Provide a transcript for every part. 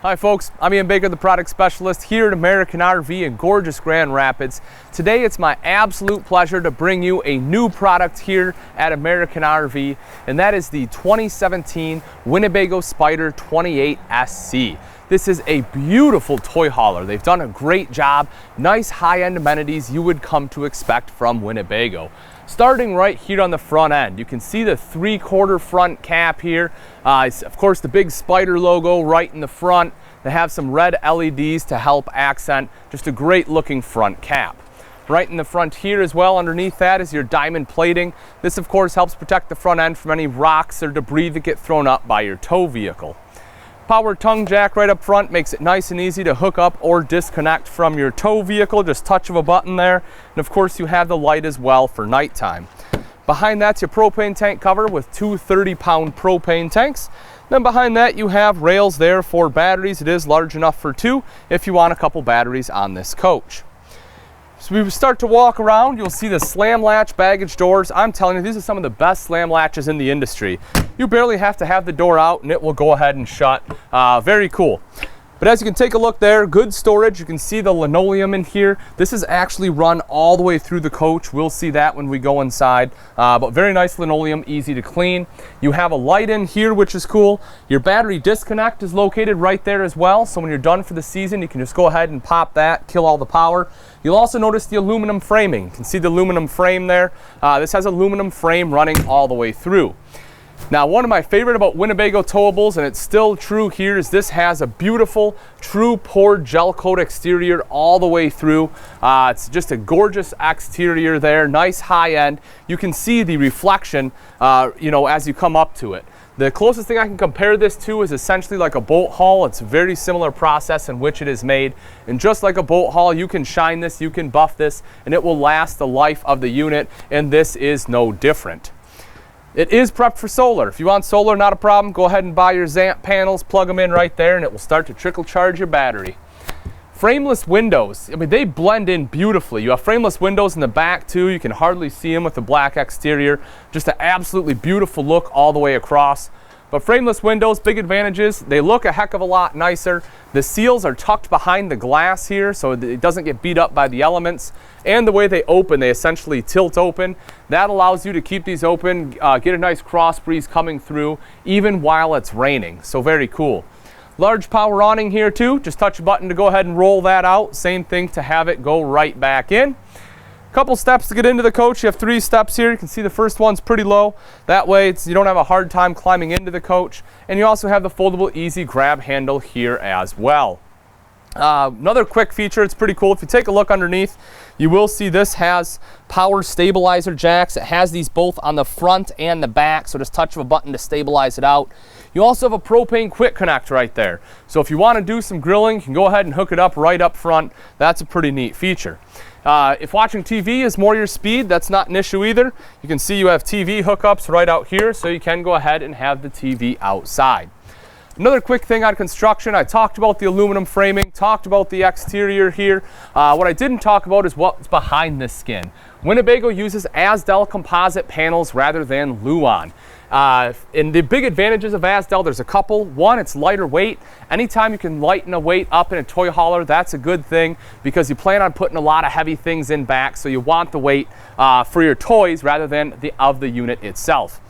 Hi folks, I'm Ian Baker, the product specialist here at American RV in gorgeous Grand Rapids. Today it's my absolute pleasure to bring you a new product here at American RV, and that is the 2017 Winnebago Spyder 28 SC. This is a beautiful toy hauler. They've done a great job. Nice high-end amenities you would come to expect from Winnebago. Starting right here on the front end, you can see the 3/4 front cap here. Of course, the big Spyder logo right in the front. They have some red LEDs to help accent just a great looking front cap. Right in the front here as well, underneath that is your diamond plating. This of course helps protect the front end from any rocks or debris that get thrown up by your tow vehicle. Power tongue jack right up front makes it nice and easy to hook up or disconnect from your tow vehicle, just touch of a button there. And of course you have the light as well for nighttime. Behind that's your propane tank cover with two 30-pound propane tanks. Then behind that you have rails there for batteries. It is large enough for two if you want a couple batteries on this coach. So we start to walk around, you'll see the slam latch baggage doors. I'm telling you, these are some of the best slam latches in the industry. You barely have to have the door out and it will go ahead and shut. Very cool. But as you can take a look there, good storage. You can see the linoleum in here. This is actually run all the way through the coach. We'll see that when we go inside. But very nice linoleum, easy to clean. You have a light in here, which is cool. Your battery disconnect is located right there as well. So when you're done for the season, you can just go ahead and pop that, kill all the power. You'll also notice the aluminum framing. You can see the aluminum frame there. This has aluminum frame running all the way through. Now, one of my favorite about Winnebago towables, and it's still true here, is this has a beautiful, true poured gel coat exterior all the way through. It's just a gorgeous exterior there, nice high end. You can see the reflection, as you come up to it. The closest thing I can compare this to is essentially like a bolt hull. It's a very similar process in which it is made. And just like a bolt hull, you can shine this, you can buff this, and it will last the life of the unit, and this is no different. It is prepped for solar. If you want solar, not a problem. Go ahead and buy your Zamp panels, plug them in right there, and it will start to trickle charge your battery. Frameless windows, I mean, they blend in beautifully. You have frameless windows in the back too. You can hardly see them with the black exterior. Just an absolutely beautiful look all the way across. But frameless windows, big advantages. They look a heck of a lot nicer. The seals are tucked behind the glass here so it doesn't get beat up by the elements. And the way they open, they essentially tilt open. That allows you to keep these open, get a nice cross breeze coming through even while it's raining. So very cool. Large power awning here too. Just touch a button to go ahead and roll that out. Same thing to have it go right back in. Couple steps to get into the coach. You have 3 steps here. You can see the first one's pretty low. That way you don't have a hard time climbing into the coach. And you also have the foldable easy grab handle here as well. Another quick feature, it's pretty cool. If you take a look underneath, you will see this has power stabilizer jacks. It has these both on the front and the back, so just touch of a button to stabilize it out. You also have a propane quick connect right there. So if you want to do some grilling, you can go ahead and hook it up right up front. That's a pretty neat feature. If watching TV is more your speed, that's not an issue either. You can see you have TV hookups right out here, so you can go ahead and have the TV outside. Another quick thing on construction, I talked about the aluminum framing, talked about the exterior here. What I didn't talk about is what's behind this skin. Winnebago uses Azdel composite panels rather than Luan. And the big advantages of Azdel, there's a couple. One, it's lighter weight. Anytime you can lighten a weight up in a toy hauler, that's a good thing because you plan on putting a lot of heavy things in back, so you want the weight for your toys rather than of the unit itself.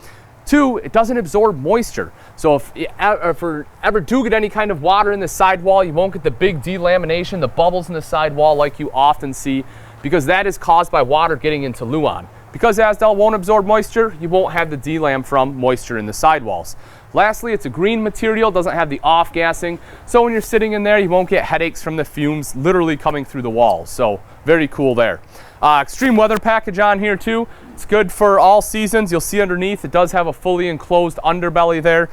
2, it doesn't absorb moisture. So if you ever do get any kind of water in the sidewall, you won't get the big delamination, the bubbles in the sidewall like you often see, because that is caused by water getting into Luan. Because Azdel won't absorb moisture, you won't have the delam from moisture in the sidewalls. Lastly, it's a green material, doesn't have the off-gassing, so when you're sitting in there, you won't get headaches from the fumes literally coming through the walls. So very cool there. Extreme weather package on here too. It's good for all seasons. You'll see underneath it does have a fully enclosed underbelly there.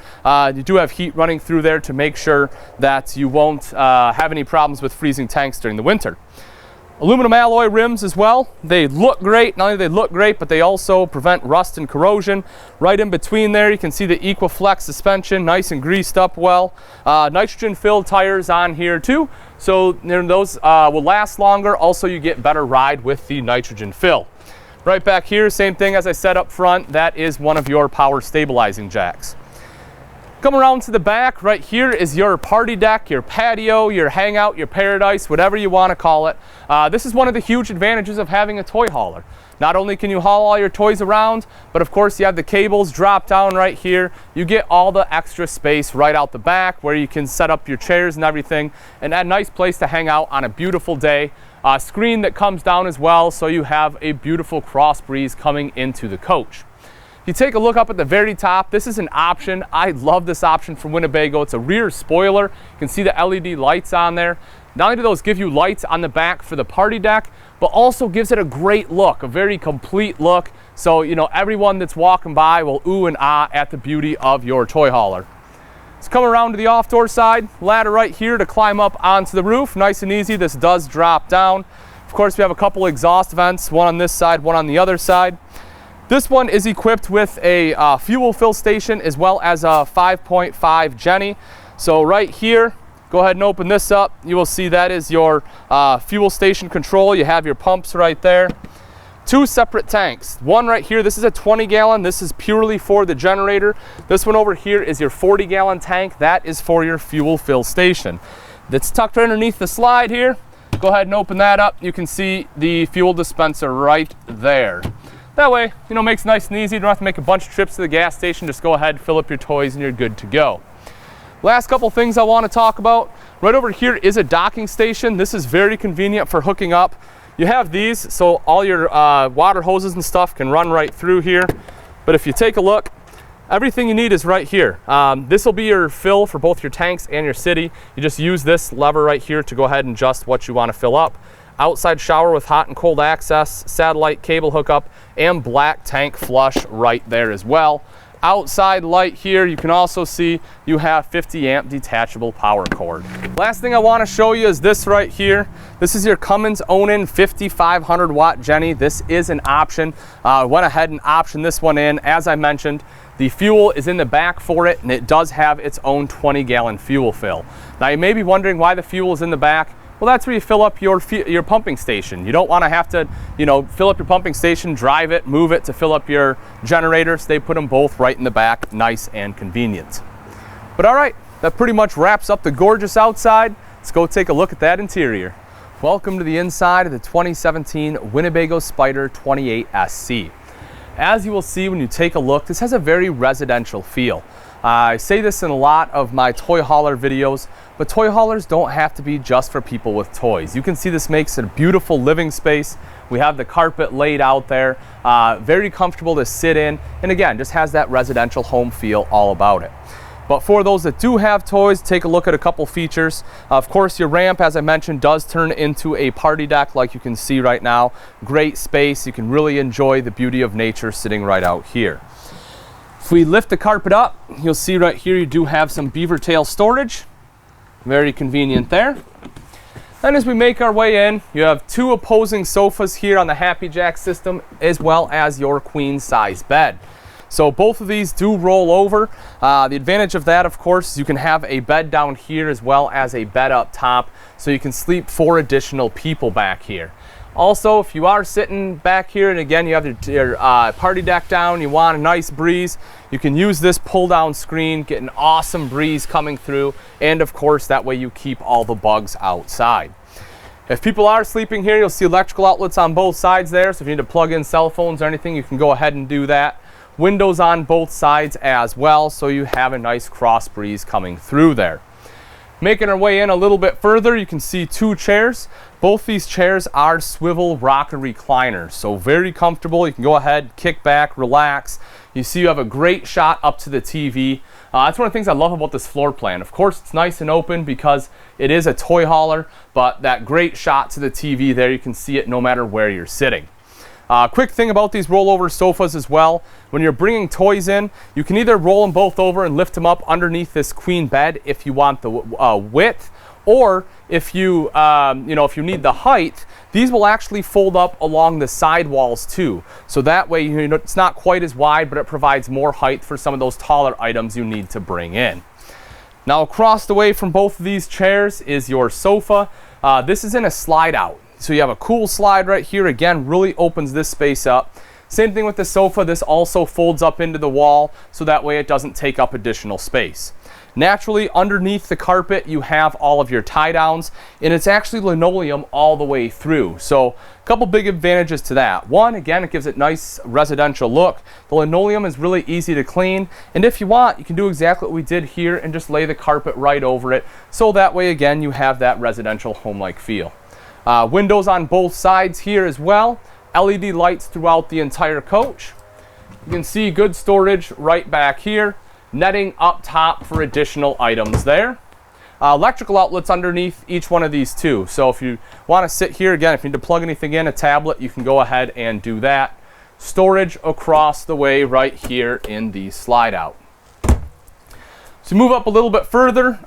You do have heat running through there to make sure that you won't have any problems with freezing tanks during the winter. Aluminum alloy rims as well. They look great. Not only do they look great, but they also prevent rust and corrosion. Right in between there, you can see the Equiflex suspension, nice and greased up well. Nitrogen-filled tires on here too, so those will last longer. Also, you get better ride with the nitrogen fill. Right back here, same thing as I said up front. That is one of your power stabilizing jacks. Come around to the back. Right here is your party deck, your patio, your hangout, your paradise, whatever you want to call it. This is one of the huge advantages of having a toy hauler. Not only can you haul all your toys around, but of course you have the cables drop down right here. You get all the extra space right out the back where you can set up your chairs and everything, and a nice place to hang out on a beautiful day. Screen that comes down as well, so you have a beautiful cross breeze coming into the coach. If you take a look up at the very top, this is an option. I love this option from Winnebago. It's a rear spoiler. You can see the LED lights on there. Not only do those give you lights on the back for the party deck, but also gives it a great look, a very complete look. So, you know, everyone that's walking by will ooh and ah at the beauty of your toy hauler. Let's come around to the off-door side. Ladder right here to climb up onto the roof. Nice and easy. This does drop down. Of course, we have a couple exhaust vents, one on this side, one on the other side. This one is equipped with a fuel fill station as well as a 5.5 Jenny. So right here, go ahead and open this up. You will see that is your fuel station control. You have your pumps right there. Two separate tanks. One right here, this is a 20-gallon. This is purely for the generator. This one over here is your 40-gallon tank. That is for your fuel fill station. That's tucked underneath the slide here. Go ahead and open that up. You can see the fuel dispenser right there. That way, you know, makes it nice and easy. You don't have to make a bunch of trips to the gas station. Just go ahead, fill up your toys, and you're good to go. Last couple things I want to talk about. Right over here is a docking station. This is very convenient for hooking up. You have these, so all your water hoses and stuff can run right through here. But if you take a look, everything you need is right here. This will be your fill for both your tanks and your city. You just use this lever right here to go ahead and adjust what you want to fill up. Outside shower with hot and cold access, satellite cable hookup, and black tank flush right there as well. Outside light here, you can also see you have 50 amp detachable power cord. Last thing I want to show you is this right here. This is your Cummins Onan 5500 watt Jenny. This is an option. Went ahead and optioned this one in. As I mentioned, the fuel is in the back for it, and it does have its own 20-gallon fuel fill. Now you may be wondering why the fuel is in the back. Well, that's where you fill up your pumping station. You don't want to have to, you know, fill up your pumping station, drive it, move it to fill up your generator. So they put them both right in the back, nice and convenient. But all right, that pretty much wraps up the gorgeous outside. Let's go take a look at that interior. Welcome to the inside of the 2017 Winnebago Spyder 28 SC. As you will see when you take a look, this has a very residential feel. I say this in a lot of my toy hauler videos, but toy haulers don't have to be just for people with toys. You can see this makes it a beautiful living space. We have the carpet laid out there, very comfortable to sit in, and again, just has that residential home feel all about it. But for those that do have toys, take a look at a couple features. Of course, your ramp, as I mentioned, does turn into a party deck like you can see right now. Great space. You can really enjoy the beauty of nature sitting right out here. If we lift the carpet up, you'll see right here you do have some beaver tail storage. Very convenient there. Then as we make our way in, you have two opposing sofas here on the Happy Jack system, as well as your queen size bed. So both of these do roll over. The advantage of that, of course, is you can have a bed down here as well as a bed up top, so you can sleep 4 additional people back here. Also, if you are sitting back here, and again, you have your party deck down, you want a nice breeze, you can use this pull-down screen, get an awesome breeze coming through, and of course, that way you keep all the bugs outside. If people are sleeping here, you'll see electrical outlets on both sides there, so if you need to plug in cell phones or anything, you can go ahead and do that. Windows on both sides as well, so you have a nice cross breeze coming through there. Making our way in a little bit further, you can see 2 chairs. Both these chairs are swivel rocker recliners, so very comfortable. You can go ahead, kick back, relax. You see you have a great shot up to the TV. That's one of the things I love about this floor plan. Of course, it's nice and open because it is a toy hauler, but that great shot to the TV there, you can see it no matter where you're sitting. Quick thing about these rollover sofas as well, when you're bringing toys in, you can either roll them both over and lift them up underneath this queen bed if you want the width, or if you if you need the height, these will actually fold up along the side walls too. So that way, you know, it's not quite as wide, but it provides more height for some of those taller items you need to bring in. Now across the way from both of these chairs is your sofa. This is in a slide out. So you have a cool slide right here. Again, really opens this space up. Same thing with the sofa. This also folds up into the wall, so that way it doesn't take up additional space. Naturally, underneath the carpet, you have all of your tie downs, and it's actually linoleum all the way through. So a couple big advantages to that. One, again, it gives it nice residential look. The linoleum is really easy to clean, and if you want, you can do exactly what we did here and just lay the carpet right over it. So that way, again, you have that residential home-like feel. Windows on both sides here as well. LED lights throughout the entire coach. You can see good storage right back here. Netting up top for additional items there. Electrical outlets underneath each one of these too. So if you want to sit here, again, if you need to plug anything in, a tablet, you can go ahead and do that. Storage across the way right here in the slide out. So move up a little bit further,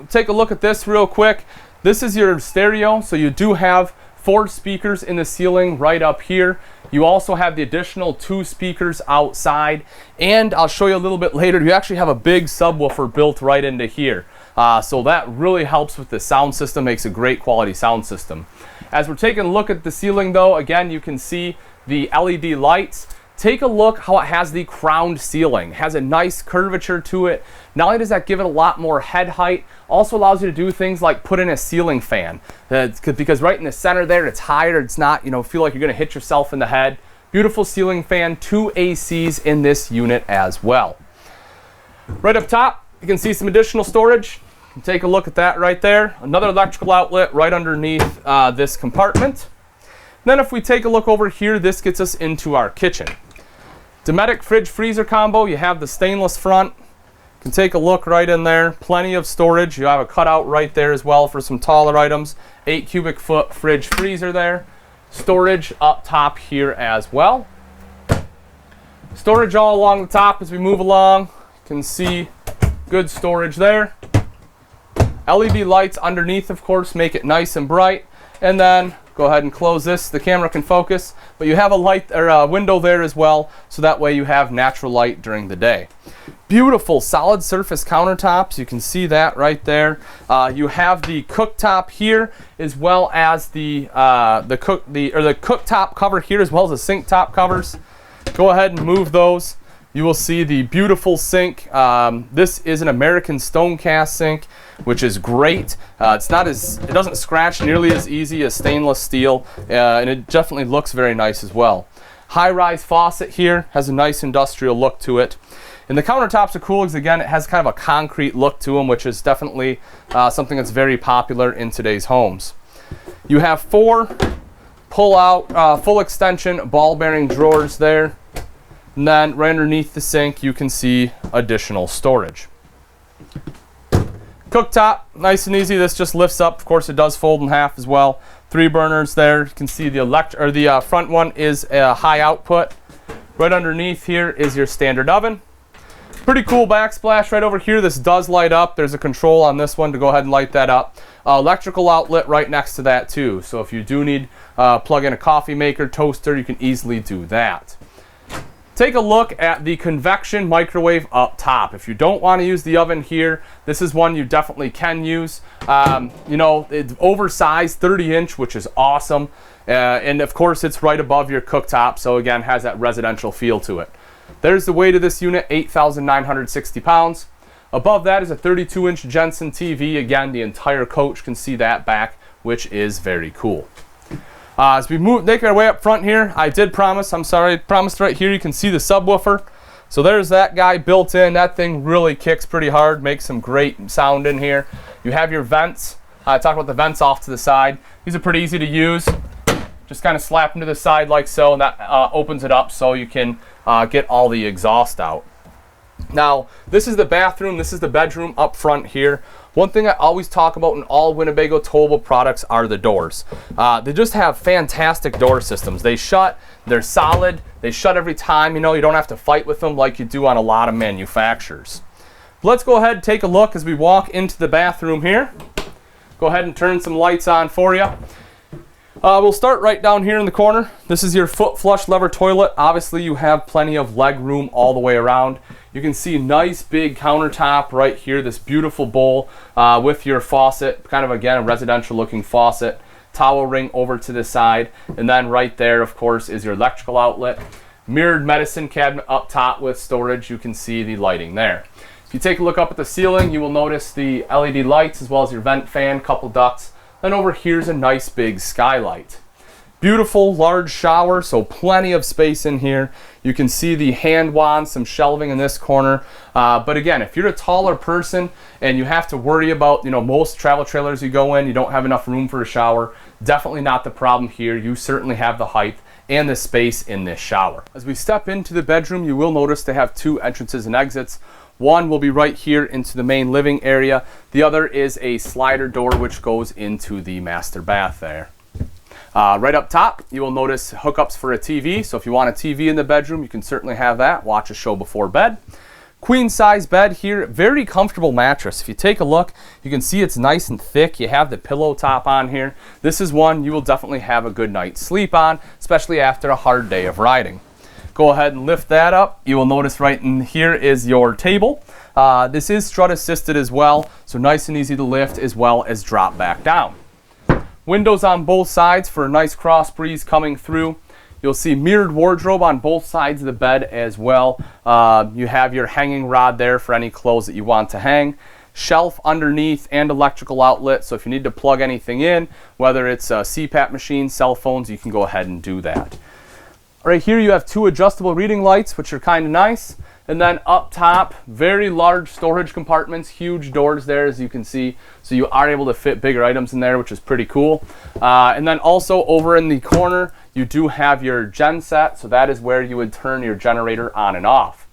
take a look at this real quick. This is your stereo, so you do have 4 speakers in the ceiling right up here. You also have the additional 2 speakers outside, and I'll show you a little bit later, you actually have a big subwoofer built right into here. So that really helps with the sound system, makes a great quality sound system. As we're taking a look at the ceiling though, again, you can see the LED lights. Take a look how it has the crowned ceiling. It has a nice curvature to it. Not only does that give it a lot more head height, also allows you to do things like put in a ceiling fan. Because right in the center there, it's higher. It's not, feel like you're gonna hit yourself in the head. Beautiful ceiling fan, 2 ACs in this unit as well. Right up top, you can see some additional storage. Take a look at that right there. Another electrical outlet right underneath this compartment. Then if we take a look over here, this gets us into our kitchen. Dometic fridge freezer combo, you have the stainless front. You can take a look right in there. Plenty of storage. You have a cutout right there as well for some taller items. 8 cubic foot fridge freezer there. Storage up top here as well. Storage all along the top as we move along. You can see good storage there. LED lights underneath, of course, make it nice and bright. And then go ahead and close this. The camera can focus, but you have a light or a window there as well, so that way you have natural light during the day. Beautiful solid surface countertops. You can see that right there. You have the cooktop here, as well as the cooktop cover here, as well as the sink top covers. Go ahead and move those. You will see the beautiful sink. This is an American stone cast sink, which is great. It doesn't scratch nearly as easy as stainless steel, and it definitely looks very nice as well. High-rise faucet here, has a nice industrial look to it. And the countertops are cool because, again, it has kind of a concrete look to them, which is definitely something that's very popular in today's homes. You have 4 pull-out, full extension ball bearing drawers there. And then right underneath the sink, you can see additional storage. Cooktop, nice and easy. This just lifts up. Of course, it does fold in half as well. 3 burners there. You can see the front one is a high output. Right underneath here is your standard oven. Pretty cool backsplash right over here. This does light up. There's a control on this one to go ahead and light that up. Electrical outlet right next to that too. So if you do need plug in a coffee maker, toaster, you can easily do that. Take a look at the convection microwave up top. If you don't want to use the oven here, this is one you definitely can use. It's oversized 30-inch, which is awesome. And of course, it's right above your cooktop, so again, has that residential feel to it. There's the weight of this unit, 8,960 pounds. Above that is a 32-inch Jensen TV. Again, the entire coach can see that back, which is very cool. As we make our way up front here, I promised right here you can see the subwoofer. So there's that guy built in. That thing really kicks pretty hard, makes some great sound in here. You have your vents. I talked about the vents off to the side. These are pretty easy to use. Just kind of slap them to the side like so, and that opens it up so you can get all the exhaust out. Now, this is the bathroom, this is the bedroom up front here. One thing I always talk about in all Winnebago towable products are the doors. They just have fantastic door systems. They shut, they're solid, they shut every time. You don't have to fight with them like you do on a lot of manufacturers. Let's go ahead and take a look as we walk into the bathroom here. Go ahead and turn some lights on for you. We'll start right down here in the corner. This is your foot flush lever toilet. Obviously, you have plenty of leg room all the way around. You can see nice big countertop right here, this beautiful bowl with your faucet, kind of again a residential looking faucet, towel ring over to the side, and then right there, of course, is your electrical outlet. mirrored medicine cabinet up top with storage. You can see the lighting there. If you take a look up at the ceiling, you will notice the LED lights as well as your vent fan, couple ducts. Then over here's a nice big skylight. Beautiful large shower, so plenty of space in here. You can see the hand wand, some shelving in this corner. But again, if you're a taller person and you have to worry about, most travel trailers you go in, you don't have enough room for a shower, definitely not the problem here. You certainly have the height and the space in this shower. As we step into the bedroom, you will notice they have 2 entrances and exits. One will be right here into the main living area. The other is a slider door which goes into the master bath there. Right up top, you will notice hookups for a TV. So if you want a TV in the bedroom, you can certainly have that. Watch a show before bed. Queen size bed here, very comfortable mattress. If you take a look, you can see it's nice and thick. You have the pillow top on here. This is one you will definitely have a good night's sleep on, especially after a hard day of riding. Go ahead and lift that up. You will notice right in here is your table. This is strut assisted as well, so nice and easy to lift as well as drop back down. Windows on both sides for a nice cross breeze coming through. You'll see mirrored wardrobe on both sides of the bed as well. You have your hanging rod there for any clothes that you want to hang. Shelf underneath and electrical outlet, so if you need to plug anything in, whether it's a CPAP machine, cell phones, you can go ahead and do that. Right here you have 2 adjustable reading lights, which are kind of nice. And then up top, very large storage compartments, huge doors there as you can see. So you are able to fit bigger items in there, which is pretty cool. And then also over in the corner, you do have your gen set. So that is where you would turn your generator on and off.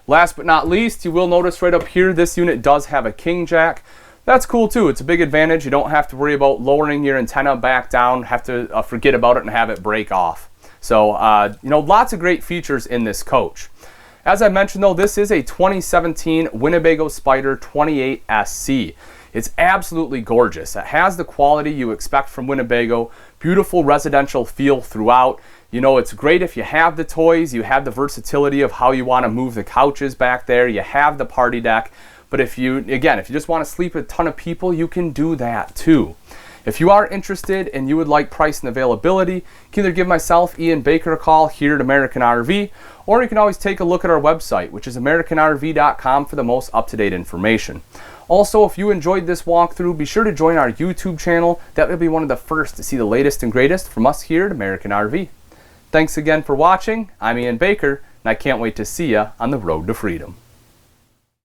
Last but not least, you will notice right up here, this unit does have a king jack. That's cool too. It's a big advantage. You don't have to worry about lowering your antenna back down, have to forget about it and have it break off. So, lots of great features in this coach. As I mentioned though, this is a 2017 Winnebago Spyder 28SC. It's absolutely gorgeous. It has the quality you expect from Winnebago, beautiful residential feel throughout. It's great if you have the toys, you have the versatility of how you want to move the couches back there, you have the party deck. But if you just want to sleep with a ton of people, you can do that too. If you are interested and you would like price and availability, you can either give myself, Ian Baker, a call here at American RV, or you can always take a look at our website, which is AmericanRV.com, for the most up-to-date information. Also, if you enjoyed this walkthrough, be sure to join our YouTube channel. That will be one of the first to see the latest and greatest from us here at American RV. Thanks again for watching. I'm Ian Baker, and I can't wait to see you on the road to freedom.